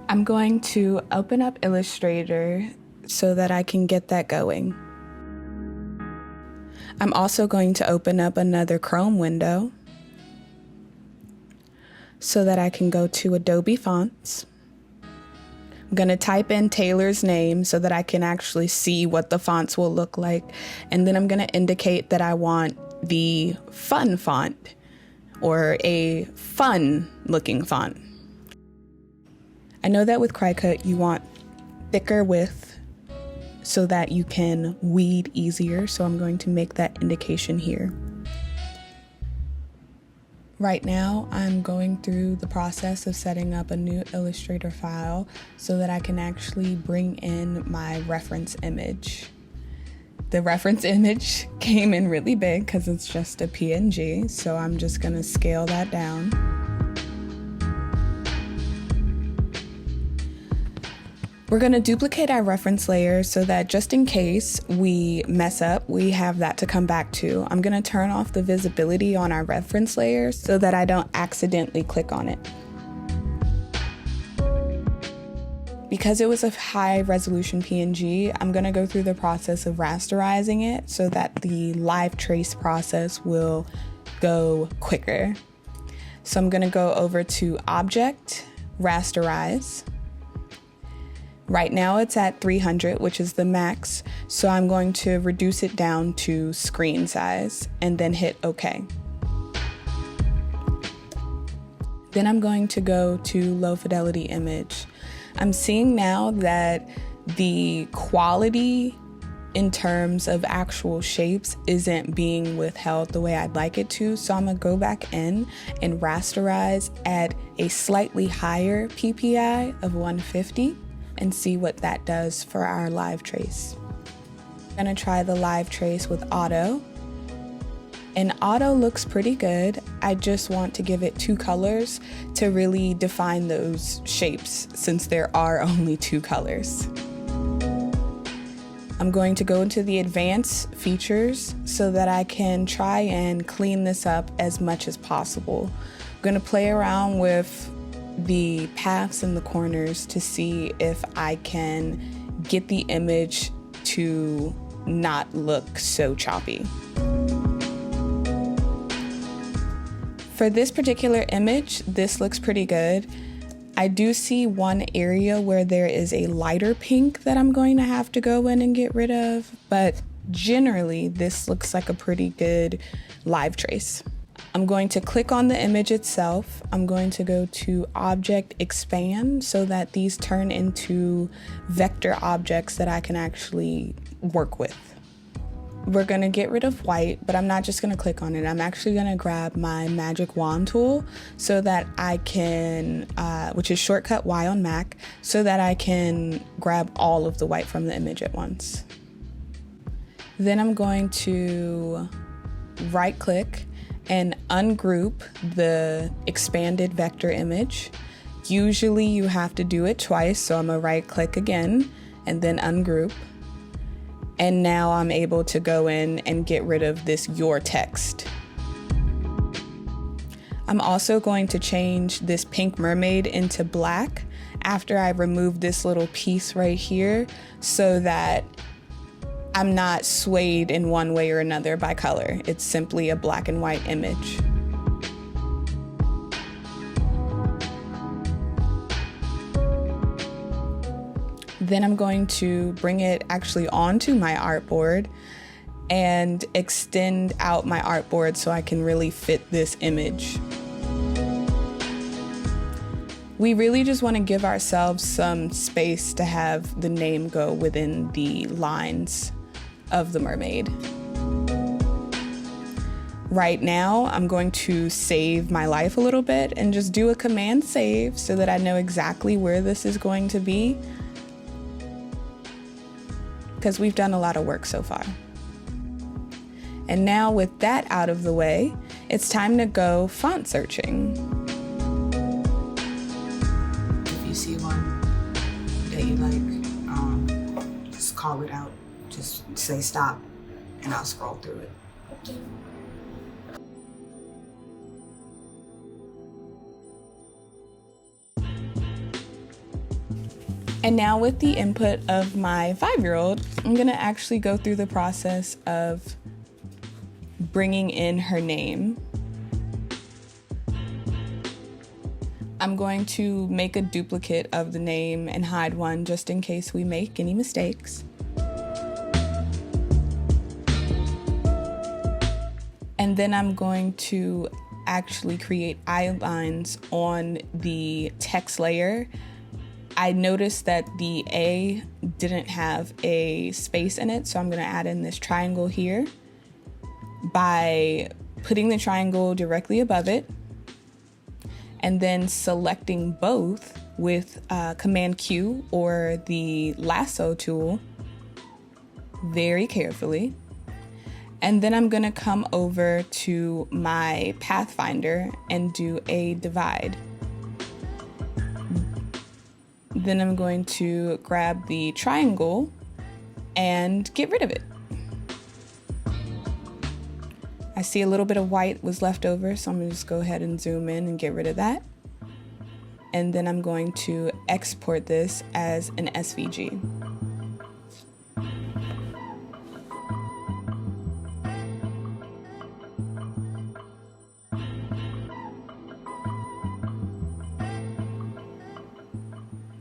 I'm going to open up Illustrator so that I can get that going. I'm also going to open up another Chrome window so that I can go to Adobe Fonts. I'm going to type in Taylor's name so that I can actually see what the fonts will look like. And then I'm going to indicate that I want the fun font or a fun looking font. I know that with Cricut you want thicker width so that you can weed easier, so I'm going to make that indication here. Right now I'm going through the process of setting up a new Illustrator file so that I can actually bring in my reference image. The reference image came in really big because it's just a PNG, so I'm just going to scale that down. We're going to duplicate our reference layer so that just in case we mess up, we have that to come back to. I'm going to turn off the visibility on our reference layer so that I don't accidentally click on it. Because it was a high resolution PNG, I'm going to go through the process of rasterizing it so that the live trace process will go quicker. So I'm going to go over to Object, Rasterize. Right now it's at 300, which is the max, so I'm going to reduce it down to screen size and then hit OK. Then I'm going to go to low fidelity image. I'm seeing now that the quality in terms of actual shapes isn't being withheld the way I'd like it to, so I'm gonna go back in and rasterize at a slightly higher PPI of 150. And see what that does for our live trace. I'm gonna try the live trace with auto. And auto looks pretty good. I just want to give it 2 colors to really define those shapes since there are only 2 colors. I'm going to go into the advanced features so that I can try and clean this up as much as possible. I'm gonna play around with the paths and the corners to see if I can get the image to not look so choppy. For this particular image, this looks pretty good. I do see one area where there is a lighter pink that I'm going to have to go in and get rid of, but generally this looks like a pretty good live trace. I'm going to click on the image itself. I'm going to go to Object Expand so that these turn into vector objects that I can actually work with. We're gonna get rid of white, but I'm not just gonna click on it. I'm actually gonna grab my magic wand tool so that I can, which is shortcut Y on Mac, so that I can grab all of the white from the image at once. Then I'm going to right click and ungroup the expanded vector image. Usually you have to do it twice, so I'm gonna right click again and then ungroup. And now I'm able to go in and get rid of this your text. I'm also going to change this pink mermaid into black after I remove this little piece right here so that I'm not swayed in one way or another by color. It's simply a black and white image. Then I'm going to bring it actually onto my artboard and extend out my artboard so I can really fit this image. We really just want to give ourselves some space to have the name go within the lines of the mermaid. Right now, I'm going to save my life a little bit and just do a command save so that I know exactly where this is going to be, because we've done a lot of work so far. And now with that out of the way, it's time to go font searching. If you see one that you like, just call it out. Just say stop and I'll scroll through it. Okay. And now with the input of my 5-year-old, I'm gonna actually go through the process of bringing in her name. I'm going to make a duplicate of the name and hide one just in case we make any mistakes. And then I'm going to actually create eye lines on the text layer. I noticed that the A didn't have a space in it, so I'm going to add in this triangle here by putting the triangle directly above it and then selecting both with Command Q or the lasso tool very carefully. And then I'm gonna come over to my Pathfinder and do a divide. Then I'm going to grab the triangle and get rid of it. I see a little bit of white was left over, so I'm gonna just go ahead and zoom in and get rid of that. And then I'm going to export this as an SVG.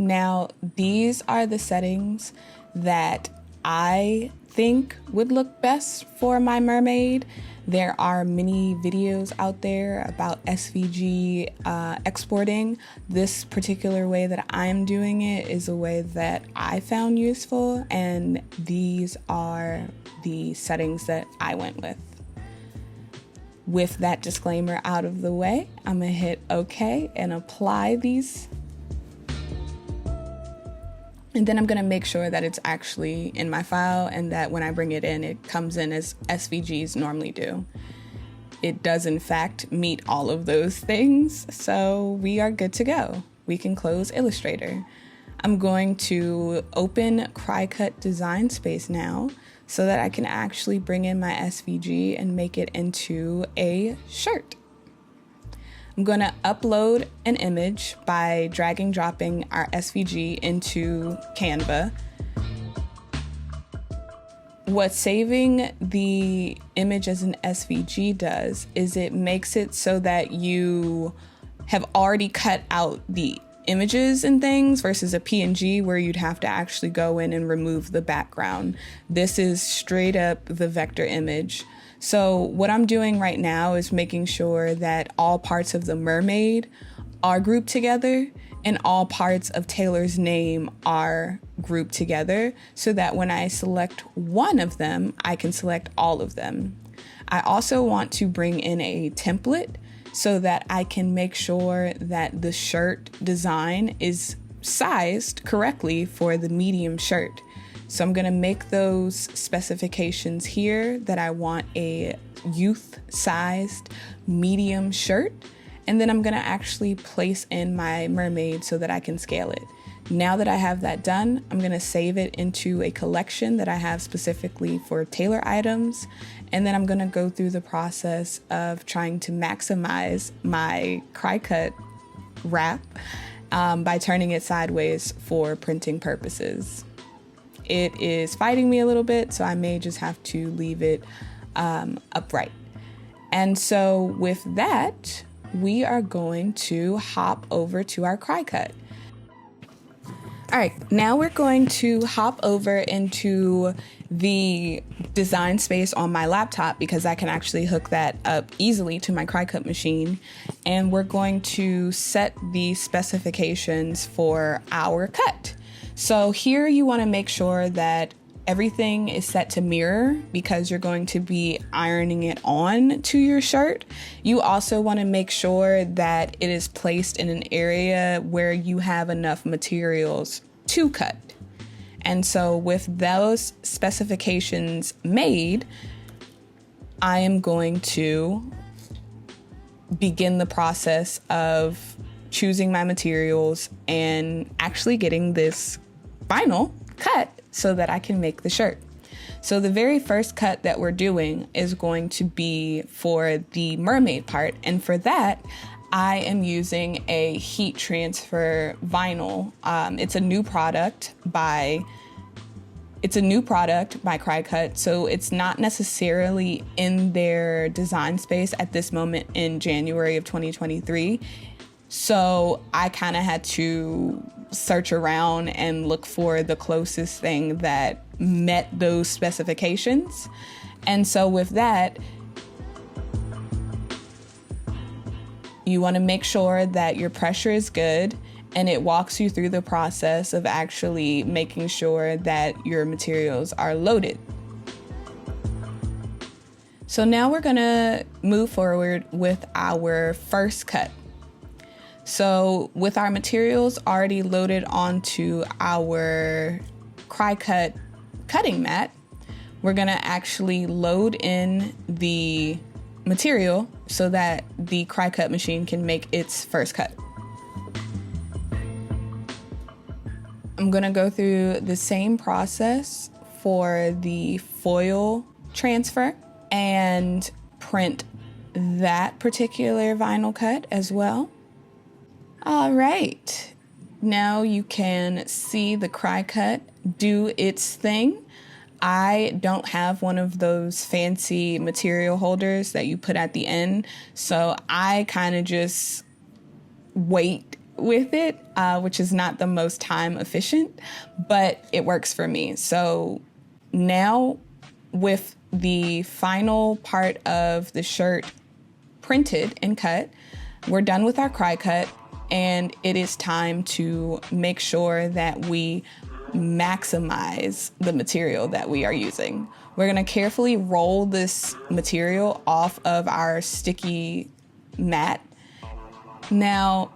Now, these are the settings that I think would look best for my mermaid. There are many videos out there about SVG exporting. This particular way that I'm doing it is a way that I found useful, and these are the settings that I went with. With that disclaimer out of the way, I'm gonna hit OK and apply these. And then I'm gonna make sure that it's actually in my file and that when I bring it in, it comes in as SVGs normally do. It does in fact meet all of those things, so we are good to go. We can close Illustrator. I'm going to open Cricut Design Space now so that I can actually bring in my SVG and make it into a shirt. I'm going to upload an image by drag and dropping our SVG into Canva. What saving the image as an SVG does is it makes it so that you have already cut out the images and things versus a PNG where you'd have to actually go in and remove the background. This is straight up the vector image. So what I'm doing right now is making sure that all parts of the mermaid are grouped together and all parts of Taylor's name are grouped together so that when I select one of them, I can select all of them. I also want to bring in a template so that I can make sure that the shirt design is sized correctly for the medium shirt. So I'm gonna make those specifications here that I want a youth-sized medium shirt, and then I'm gonna actually place in my mermaid so that I can scale it. Now that I have that done, I'm gonna save it into a collection that I have specifically for Taylor items, and then I'm gonna go through the process of trying to maximize my Cricut wrap by turning it sideways for printing purposes. It is fighting me a little bit, so I may just have to leave it upright. And so with that, we are going to hop over to our Cricut. All right, now we're going to hop over into the design space on my laptop because I can actually hook that up easily to my Cricut machine. And we're going to set the specifications for our cut. So here you want to make sure that everything is set to mirror because you're going to be ironing it on to your shirt. You also want to make sure that it is placed in an area where you have enough materials to cut. And so with those specifications made, I am going to begin the process of choosing my materials and actually getting this final cut so that I can make the shirt. So the very first cut that we're doing is going to be for the mermaid part. And for that, I am using a heat transfer vinyl. It's a new product by Cricut, so it's not necessarily in their design space at this moment in January of 2023. So I kind of had to search around and look for the closest thing that met those specifications. And so with that, you want to make sure that your pressure is good, and it walks you through the process of actually making sure that your materials are loaded. So now we're gonna move forward with our first cut. So with our materials already loaded onto our Cricut cutting mat, we're gonna actually load in the material so that the Cricut machine can make its first cut. I'm gonna go through the same process for the foil transfer and print that particular vinyl cut as well. All right, now you can see the Cricut do its thing. I don't have one of those fancy material holders that you put at the end, so I kind of just wait with it, which is not the most time efficient, but it works for me. So now with the final part of the shirt printed and cut, we're done with our Cricut, and it is time to make sure that we maximize the material that we are using. We're gonna carefully roll this material off of our sticky mat. Now,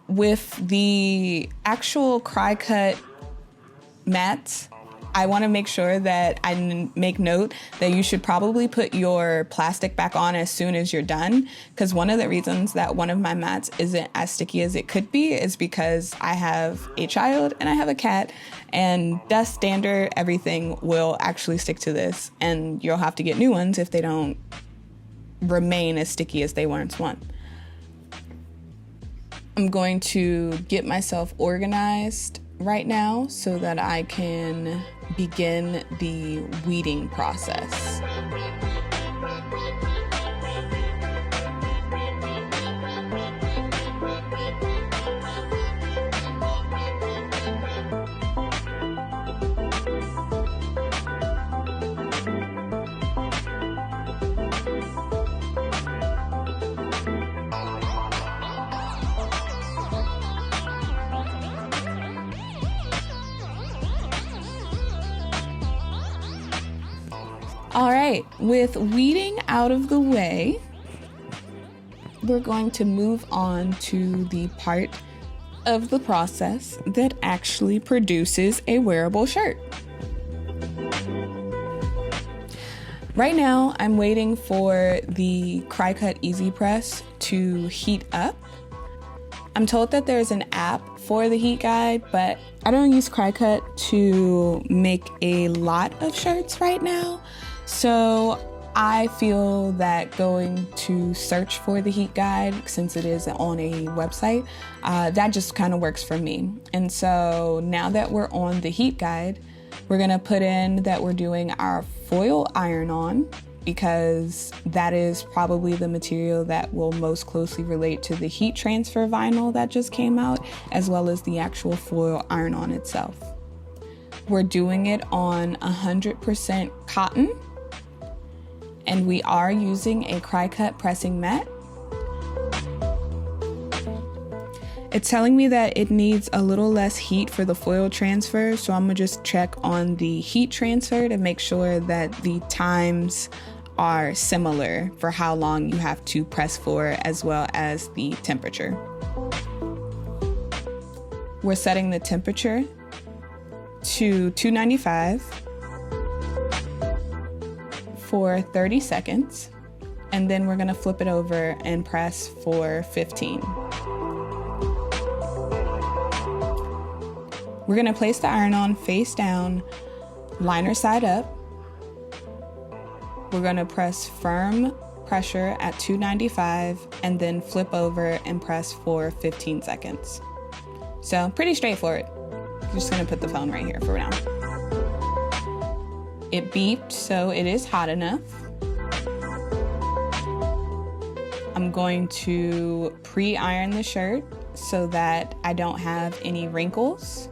with the actual Cricut mats, I want to make sure that I make note that you should probably put your plastic back on as soon as you're done, because one of the reasons that one of my mats isn't as sticky as it could be is because I have a child and I have a cat, and dust, dander, everything will actually stick to this, and you'll have to get new ones if they don't remain as sticky as they once were. I'm going to get myself organized right now so that I can begin the weeding process. All right, with weeding out of the way, we're going to move on to the part of the process that actually produces a wearable shirt. Right now, I'm waiting for the Cricut Easy Press to heat up. I'm told that there's an app for the heat guide, but I don't use Cricut to make a lot of shirts right now. So I feel that going to search for the heat guide, since it is on a website, that just kind of works for me. And so now that we're on the heat guide, we're gonna put in that we're doing our foil iron-on, because that is probably the material that will most closely relate to the heat transfer vinyl that just came out, as well as the actual foil iron-on itself. We're doing it on 100% cotton, and we are using a Cricut pressing mat. It's telling me that it needs a little less heat for the foil transfer, so I'm gonna just check on the heat transfer to make sure that the times are similar for how long you have to press for, as well as the temperature. We're setting the temperature to 295 for 30 seconds, and then we're gonna flip it over and press for 15. We're gonna place the iron-on face down, liner side up. We're gonna press firm pressure at 295 and then flip over and press for 15 seconds. So pretty straightforward. I'm just gonna put the phone right here for now. It beeped, so it is hot enough. I'm going to pre-iron the shirt so that I don't have any wrinkles.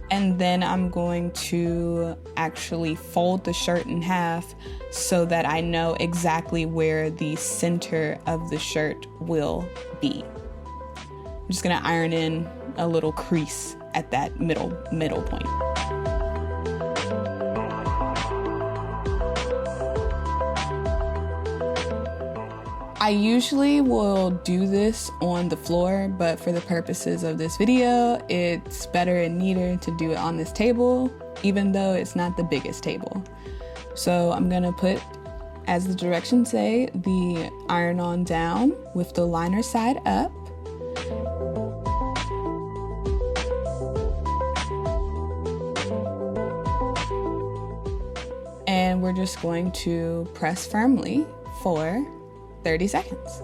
And then I'm going to actually fold the shirt in half so that I know exactly where the center of the shirt will be. I'm just gonna iron in a little crease at that middle point. I usually will do this on the floor, but for the purposes of this video, it's better and neater to do it on this table, even though it's not the biggest table. So I'm gonna put, as the directions say, the iron-on down with the liner side up. And we're just going to press firmly for 30 seconds.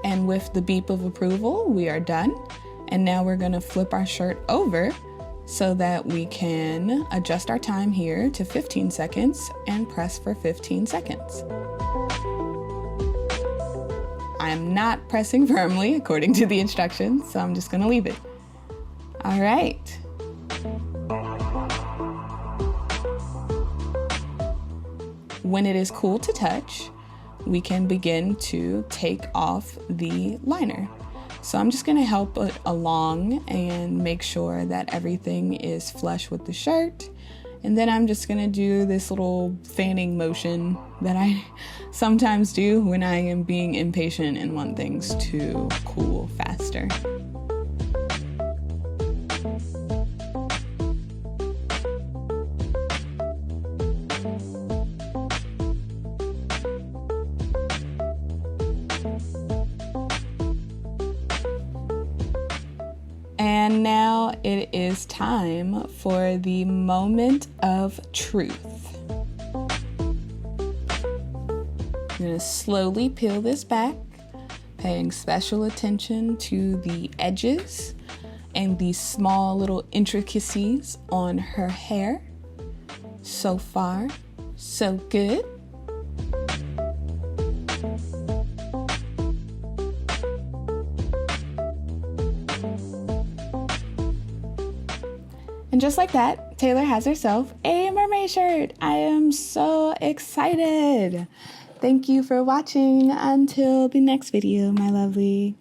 And with the beep of approval, we are done. And now we're gonna flip our shirt over so that we can adjust our time here to 15 seconds and press for 15 seconds. I'm not pressing firmly according to the instructions, so I'm just gonna leave it. All right. When it is cool to touch, we can begin to take off the liner. So I'm just gonna help it along and make sure that everything is flush with the shirt. And then I'm just gonna do this little fanning motion that I sometimes do when I am being impatient and want things to cool faster. And now it is time for the moment of truth. I'm going to slowly peel this back, paying special attention to the edges and the small little intricacies on her hair. So far, so good. And just like that, Taylor has herself a mermaid shirt. I am so excited. Thank you for watching. Until the next video, my lovely.